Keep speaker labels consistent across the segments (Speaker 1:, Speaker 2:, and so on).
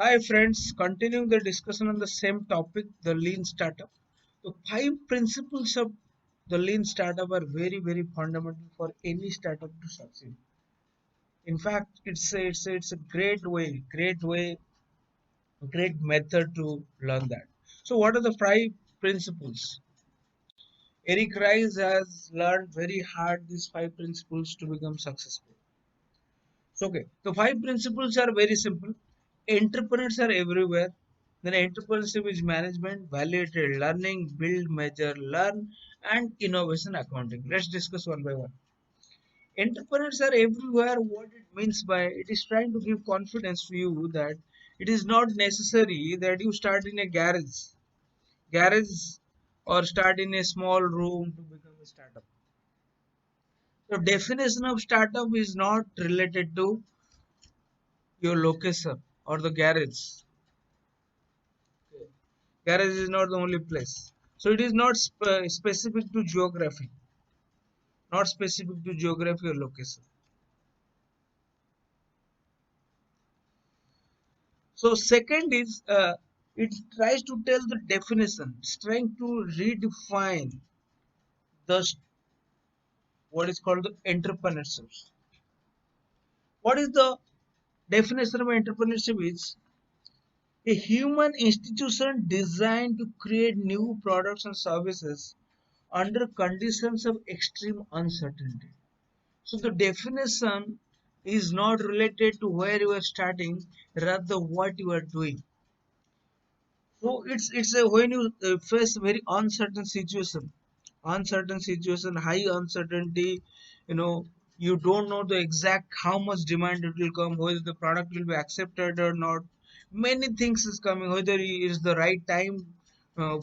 Speaker 1: Hi friends, continuing the discussion on the same topic, the lean startup. The five principles of the lean startup are very fundamental for any startup to succeed. In fact, it's a great method to learn that. So, what are the five principles? Eric Rice has learned very hard these five principles to become successful. So, okay, the five principles are very simple. Entrepreneurs are everywhere. Then entrepreneurship is management, validated learning, build, measure, learn, and innovation accounting. Let's discuss one by one. Entrepreneurs are everywhere. What it means by it is trying to give confidence to you that it is not necessary that you start in a garage, or start in a small room to become a startup. The definition of startup is not related to your location or the garage. Garage is not the only place. So it is not specific to geography, not specific to geography or location. So second is it tries to tell the definition. It's trying to redefine the what is called the entrepreneurship. What is the definition of entrepreneurship? Is a human institution designed to create new products and services under conditions of extreme uncertainty. So the definition is not related to where you are starting, rather what you are doing. So it's a when you face a very uncertain situation, high uncertainty, you don't know the exact how much demand it will come, whether the product will be accepted or not. Many things is coming, whether it is the right time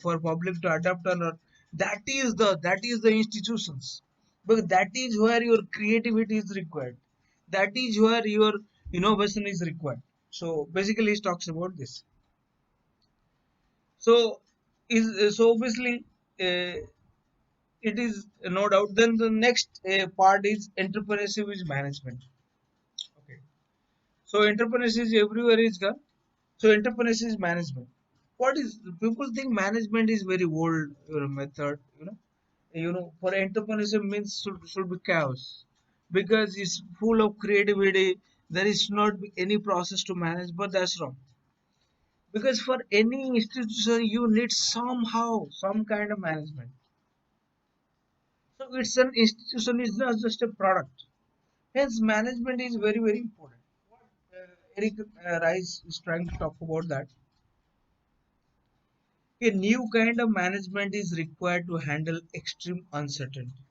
Speaker 1: for public to adapt or not. That is the institutions, but that is where your creativity is required. That is where your innovation is required. So basically, it talks about this. So so obviously uh, it is no doubt. Then the next part is entrepreneurship is management. Okay. So entrepreneurship is everywhere is gone. So entrepreneurship is management. What is people think management is very old method. For entrepreneurship means should be chaos because it's full of creativity. There is not any process to manage, but that's wrong. Because for any institution, you need somehow some kind of management. So it's an institution, it's not just a product. Hence, management is very important. What Eric Rice is trying to talk about that a new kind of management is required to handle extreme uncertainty.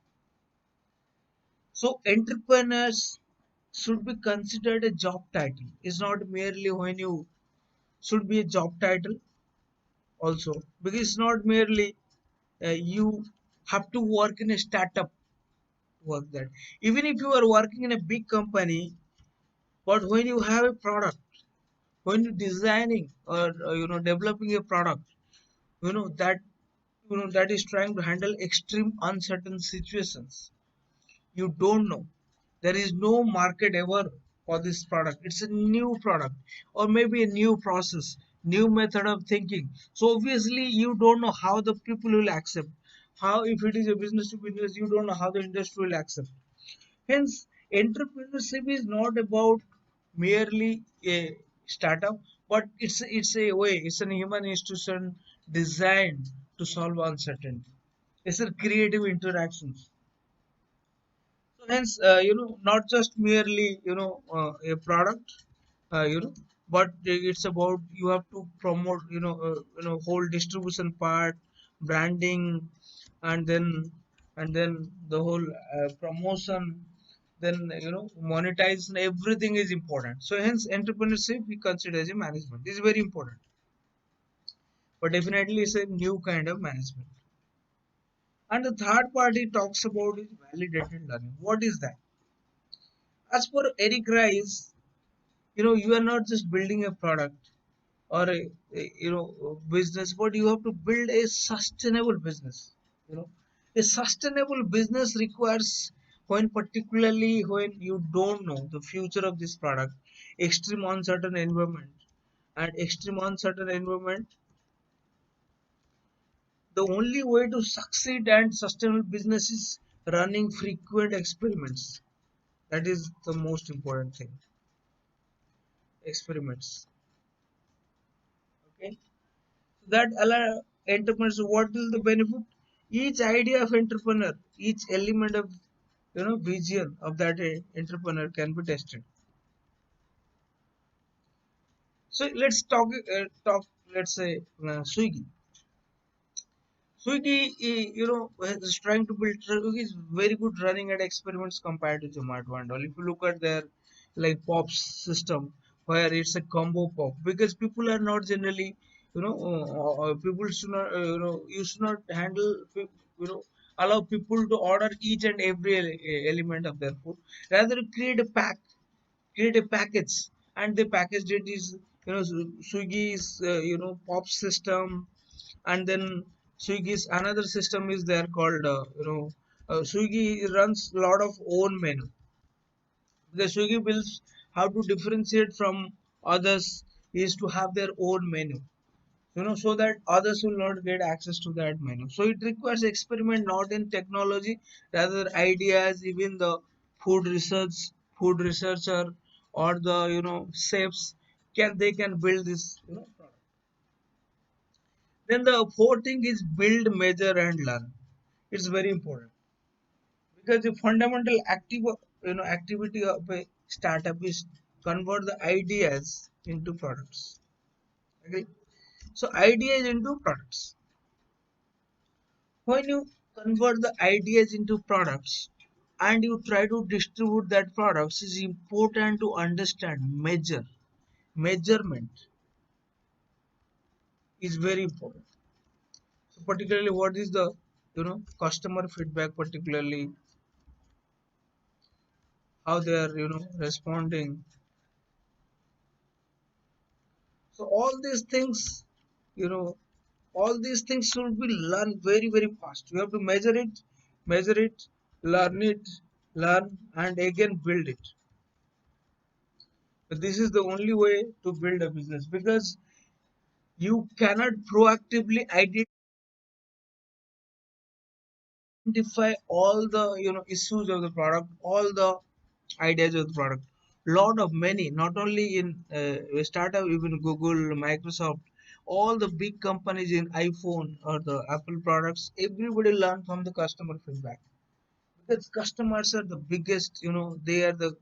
Speaker 1: So entrepreneurs should be considered a job title. It's not merely when you should be a job title also because it's not merely you have to work in a startup work that even if you are working in a big company, but when you have a product, when you're designing or developing a product, that that is trying to handle extreme uncertain situations. You don't know, there is no market ever for this product. It's a new product or maybe a new process, new method of thinking. So obviously you don't know how the people will accept, how if it is a business to business, you don't know how the industry will accept. Hence, entrepreneurship is not about merely a startup, but it's a way, it's an human institution designed to solve uncertainty. It's a creative interactions. So hence, not just merely a product, but it's about you have to promote, whole distribution part, branding, and then the whole promotion, then monetization. Everything is important. So hence, entrepreneurship we consider as a management. This is very important, but definitely it's a new kind of management. And the third part it talks about is validated learning. What is that? As per Eric Rice, you are not just building a product or a business, but you have to build a sustainable business. You know, a sustainable business requires when particularly when you don't know the future of this product, extreme uncertain environment. and extreme uncertain environment, the only way to succeed and sustainable business is running frequent experiments. That is the most important thing. Experiments. Okay. That allow entrepreneurs, what will the benefit? Each idea of entrepreneur, each element of vision of that entrepreneur can be tested. So let's talk, let's say Swiggy. Swiggy, is trying to build. Swiggy is very good running at experiments compared to Zomato and all. If you look at their like POPs system, where it's a combo POP, because people are not generally, people should not, you should not allow people to order each and every element of their food. Rather, create a package, and the package it is Swiggy's POP system, and then Swiggy's another system is there called Swiggy runs a lot of own menu. The Swiggy builds how to differentiate from others is to have their own menu, so that others will not get access to that menu. So it requires experiment not in technology, rather ideas. Even the food research, food researcher, or the chefs can build this product. Then the fourth thing is build, measure, and learn. It's very important because the fundamental activity of a startup is convert the ideas into products. Okay, so ideas into products. When you convert the ideas into products and you try to distribute that products, is important to understand measurement is very important. So particularly what is the customer feedback, particularly how they are responding. So you know all these things should be learned very very fast. You have to measure it, learn it, learn, and again build it. But this is the only way to build a business, because you cannot proactively identify all the issues of the product, all the ideas of the product. Lot of many, not only in a startup, even Google, Microsoft, all the big companies in iPhone or the Apple products, everybody learn from the customer feedback, because customers are the biggest, they are the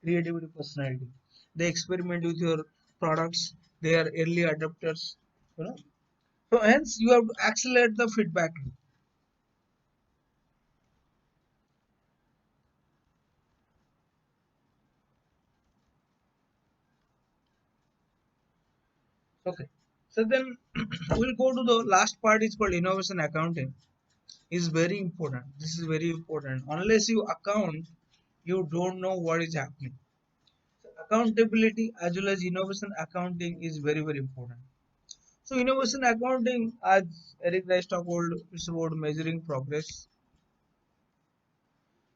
Speaker 1: creativity personality. They experiment with your products, they are early adopters, you know so hence you have to accelerate the feedback loop. Okay, so then we'll go to the last part, is called innovation accounting. Is very important. This is very important. Unless you account, you don't know what is happening. So accountability as well as innovation accounting is very very important. So innovation accounting, as Eric Rice told, it's about measuring progress.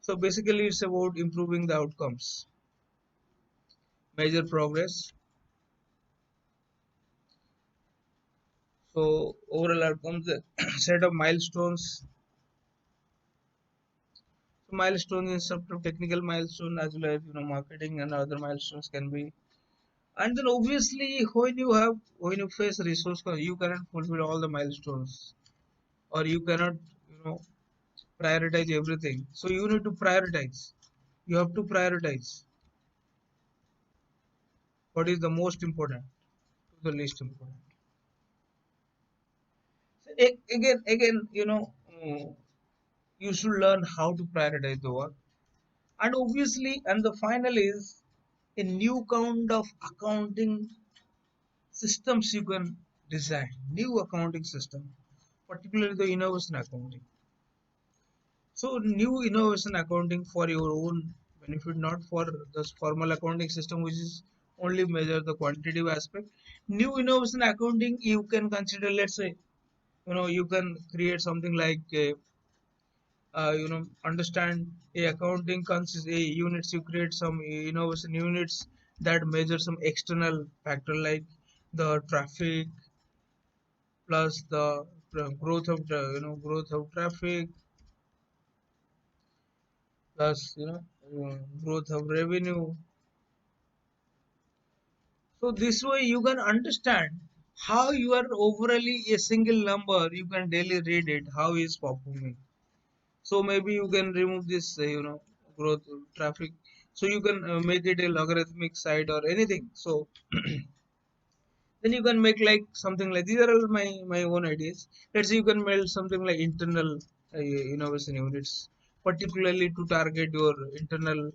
Speaker 1: So basically, it's about improving the outcomes, measure progress. So overall outcomes, set of milestones. So milestones in sort of technical milestone, as well as marketing and other milestones can be. And then obviously, when you face resource, you cannot fulfill all the milestones, or you cannot you know prioritize everything. So you need to prioritize. You have to prioritize what is the most important to the least important. So again, you should learn how to prioritize the work. And obviously, and the final is a new kind of accounting systems you can design. New accounting system, particularly the innovation accounting. So new innovation accounting for your own benefit, not for this formal accounting system, which is only measure the quantitative aspect. New innovation accounting you can consider. Let's say you can create something like understand a accounting consists a units. You create some innovation units that measure some external factor like the traffic plus the growth of the growth of traffic plus growth of revenue. So this way you can understand how you are overally a single number you can daily read it how is performing. So maybe you can remove this growth traffic, so you can make it a logarithmic side or anything. So then you can make like something like these are all my own ideas. Let's say you can build something like internal innovation units particularly to target your internal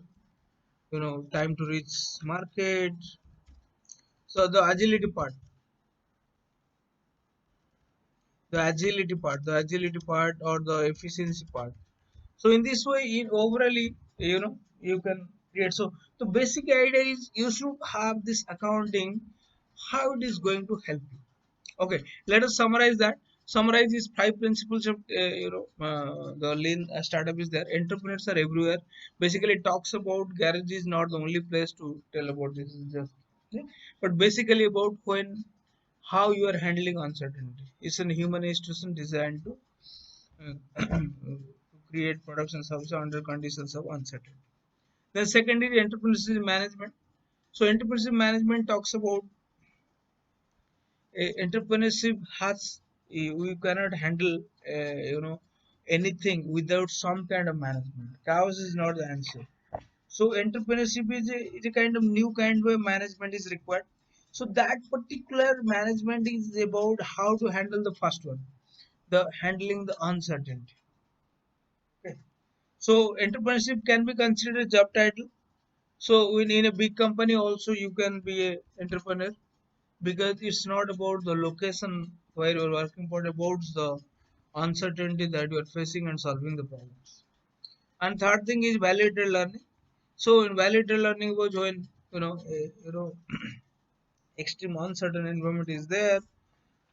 Speaker 1: time to reach market. So the agility part or the efficiency part. So in this way in overally you can create. So the basic idea is you should have this accounting, how it is going to help you. Okay, let us summarize that. Summarize these five principles of the lean startup is there. Entrepreneurs are everywhere. Basically, it talks about garage is not the only place to tell about this. Is just okay? But basically about when how you are handling uncertainty. It's a human institution designed to to create products and services under conditions of uncertainty. Then second is entrepreneurship management. So entrepreneurship management talks about entrepreneurship has we cannot handle anything without some kind of management. Chaos is not the answer. So entrepreneurship is a kind of new kind where management is required. So that particular management is about how to handle the first one, the handling the uncertainty. Okay. So entrepreneurship can be considered a job title. So in a big company also you can be a entrepreneur because it's not about the location where you're working, but about the uncertainty that you are facing and solving the problems. And third thing is validated learning. So in validated learning was when extreme uncertain environment is there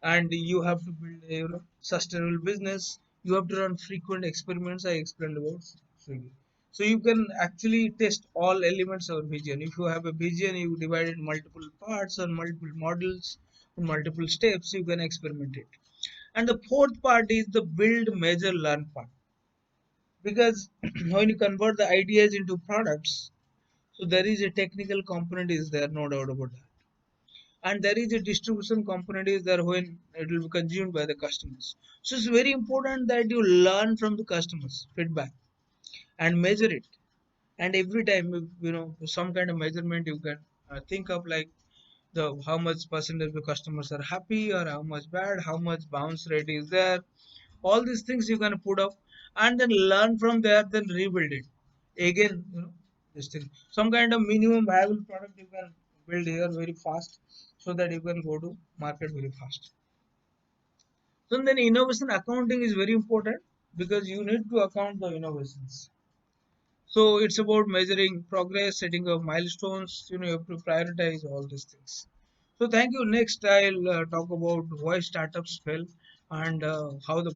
Speaker 1: and you have to build a sustainable business. You have to run frequent experiments. I explained about Swiggy. So you can actually test all elements of vision. If you have a vision, you divide it in multiple parts or multiple models in multiple steps, you can experiment it. And the fourth part is the build measure learn part, because when you convert the ideas into products, so there is a technical component is there, no doubt about that, and there is a distribution component is there when it will be consumed by the customers. So it's very important that you learn from the customers feedback and measure it. And every time some kind of measurement you can think of like the how much percentage of the customers are happy or how much bad, how much bounce rate is there. All these things you can put up and then learn from there, then rebuild it again. This thing, some kind of minimum viable product you can build here very fast, so that you can go to market very fast. So then innovation accounting is very important because you need to account the innovations. So it's about measuring progress, setting up milestones. You have to prioritize all these things. So thank you. Next, I'll talk about why startups fail and how the